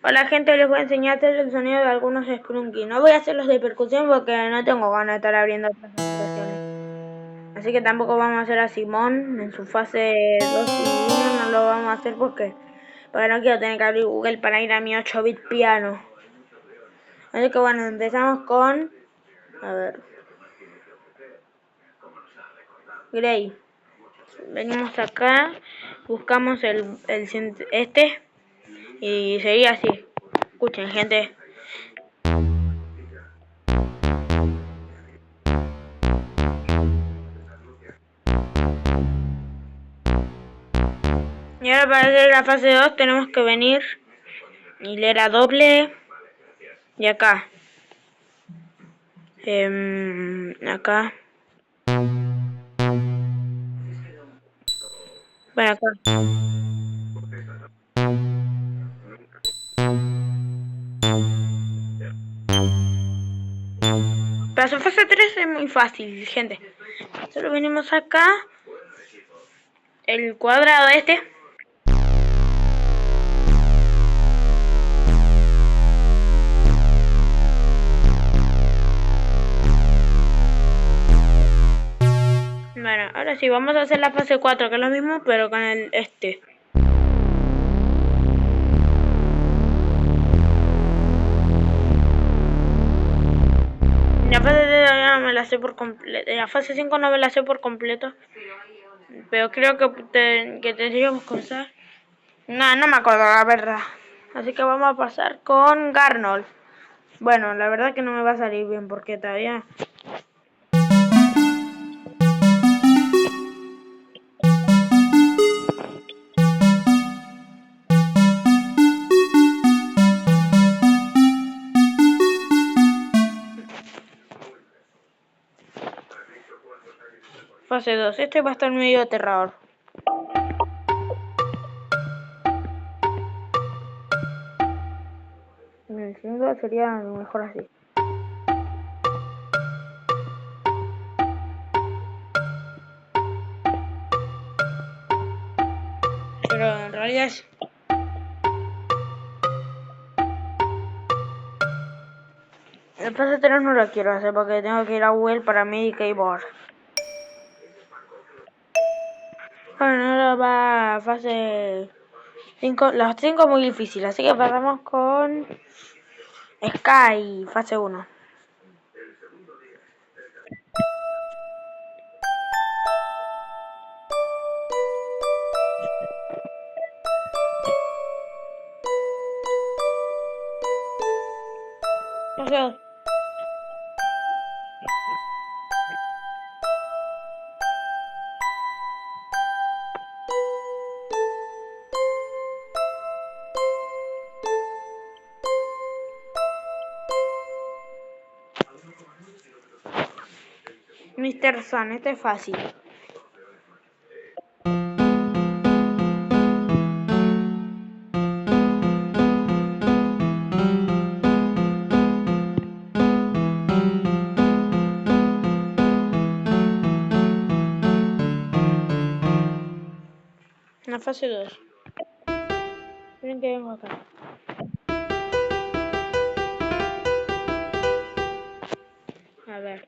Hola gente, les voy a enseñar a hacer el sonido de algunos Sprunky. No voy a hacer los de percusión porque no tengo ganas de estar abriendo otras aplicaciones. Así que tampoco vamos a hacer a Simón en su fase 2 y 1, no lo vamos a hacer porque no quiero tener que abrir Google para ir a mi 8-bit piano. Así que bueno, empezamos con... A ver... Gray. Venimos acá, buscamos este y sería así. Escuchen gente. Y ahora para hacer la fase 2 tenemos que venir hilera doble y acá. Acá. Bueno, acá. Para su fase 3 es muy fácil, gente. Solo venimos acá. El cuadrado este. Bueno, ahora sí, vamos a hacer la fase 4, que es lo mismo, pero con el este. La fase 3 todavía no me la sé por completo. La fase 5 no me la sé por completo. Pero creo que tendríamos que usar. No me acuerdo la verdad. Así que vamos a pasar con Garnold. Bueno, la verdad que no me va a salir bien porque todavía... Fase 2. Este va a estar medio aterrador. El 5 sería mejor así. Pero en realidad es... El fase 3 no lo quiero hacer porque tengo que ir a Google para mi keyboard. Bueno, ahora va fase 5. Las 5 muy difícil, así que pasamos con Sky, fase 1. Fase 2. Mr. Sun, este es fácil. La fase 2. Miren que vengo acá. A ver.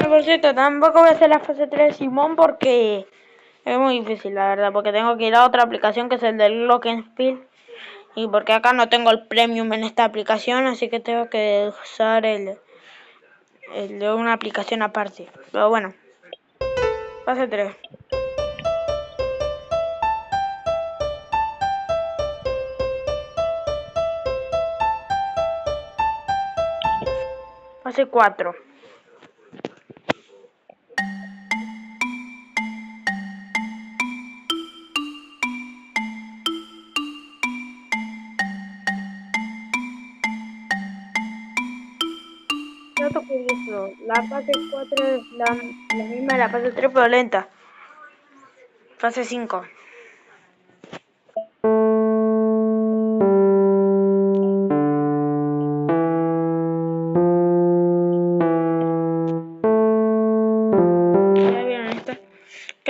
Por cierto, tampoco voy a hacer la fase 3 de Simón porque es muy difícil, la verdad, porque tengo que ir a otra aplicación que es el del Glockenspiel. Y porque acá no tengo el premium en esta aplicación, así que tengo que usar el de una aplicación aparte. Pero bueno, fase 3. Fase 4. Dato curioso, la fase 4 es la misma de la fase 3 pero lenta. Fase 5.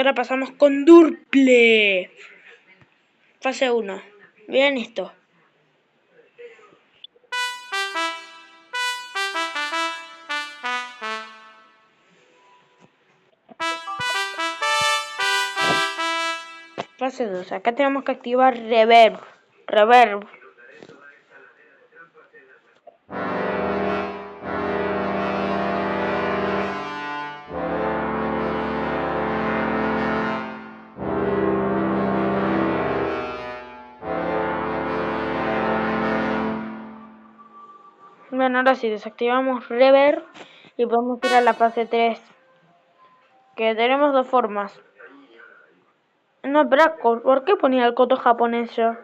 ahora pasamos con Durple. Fase 1. Vean esto. Fase 2. Acá tenemos que activar Reverb. Reverb. Bueno, ahora sí, desactivamos Reverb y podemos ir a la fase 3. Que tenemos dos formas. No, espera, ¿por qué ponía el coto japonés yo?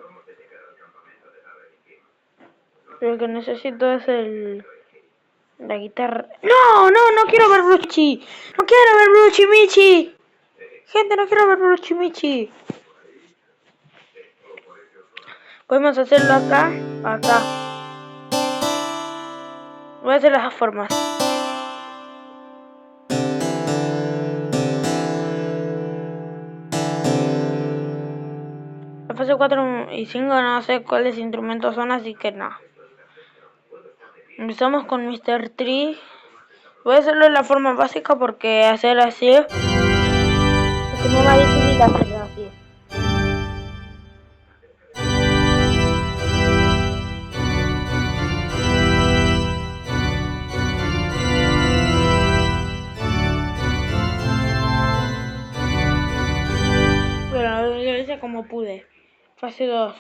Lo que necesito es la guitarra. ¡No! ¡No! ¡No quiero ver Bruchi! ¡No quiero ver Bruchi Michi! Gente, no quiero ver Bruchi Michi. Podemos hacerlo acá. Acá. Voy a hacer las dos formas. La fase 4 y 5 no sé cuáles instrumentos son, así que no. Empezamos con Mr. Tree. Voy a hacerlo de la forma básica porque hacer así es como más difícil hacerlo así. Bueno, lo hice como pude. Fase 2.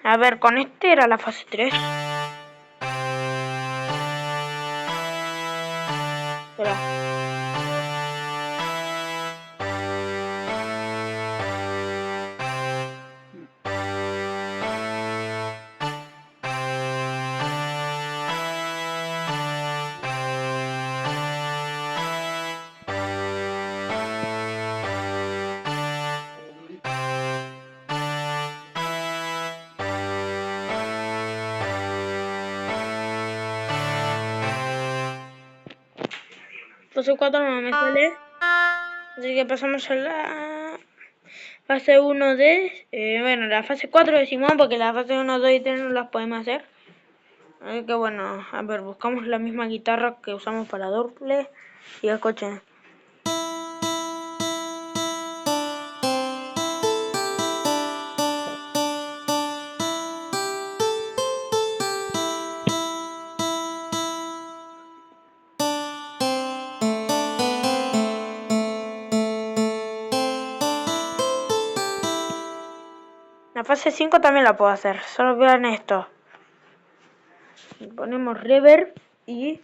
A ver, con este era la fase 3. Espera. Fase 4 no me sale. Así que pasamos a la fase 1 de... bueno, la fase 4 de Simón, porque la fase 1, 2 y 3 no las podemos hacer. Así que bueno, a ver, buscamos la misma guitarra que usamos para doble y escuchen. La fase 5 también la puedo hacer, solo vean esto. Ponemos reverb y...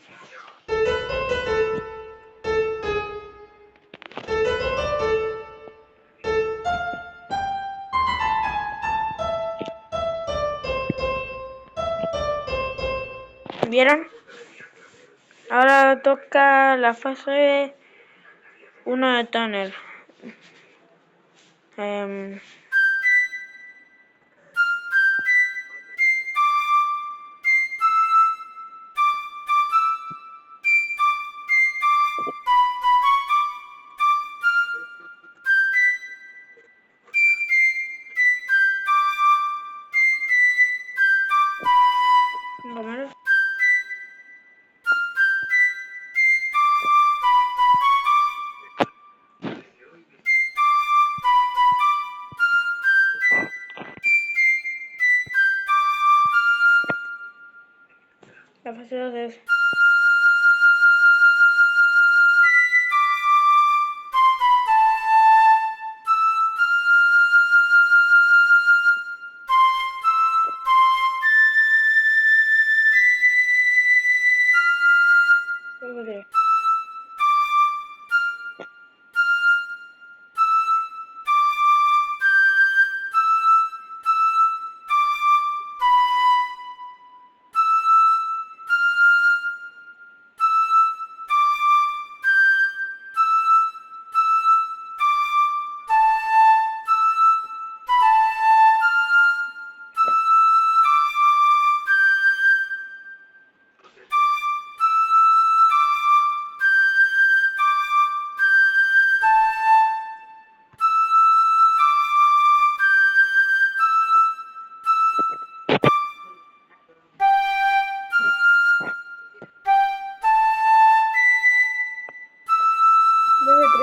¿Vieron? Ahora toca la fase 1 de Tunnel.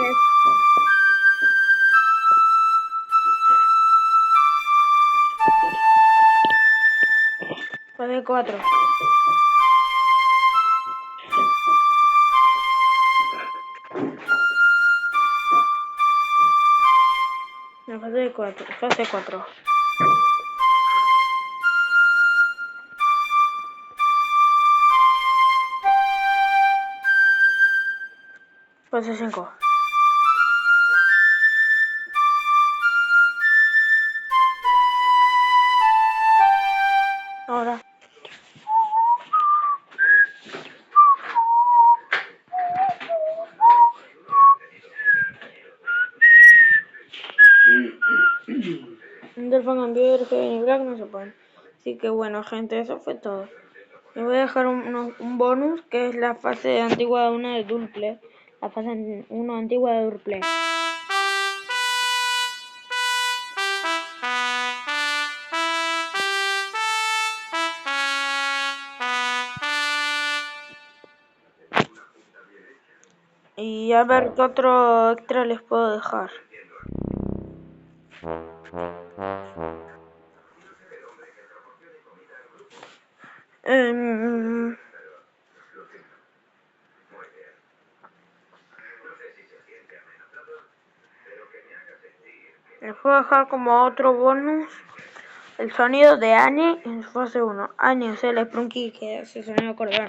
3. Fase 4. La fase 4. Fase 4. Fase 5. Ahora. Delfan Cambier, Kevin y Black no se pueden. Así que bueno, gente, eso fue todo. Les voy a dejar un bonus que es la fase antigua 1 de Dulple. La fase 1 antigua de Dulple. Y a ver qué otro extra les puedo dejar. Les puedo dejar como otro bonus el sonido de Annie en su fase 1. Annie, o sea, la Sprunky que hace sonido acordeón.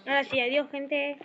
Ahora sí, adiós, gente.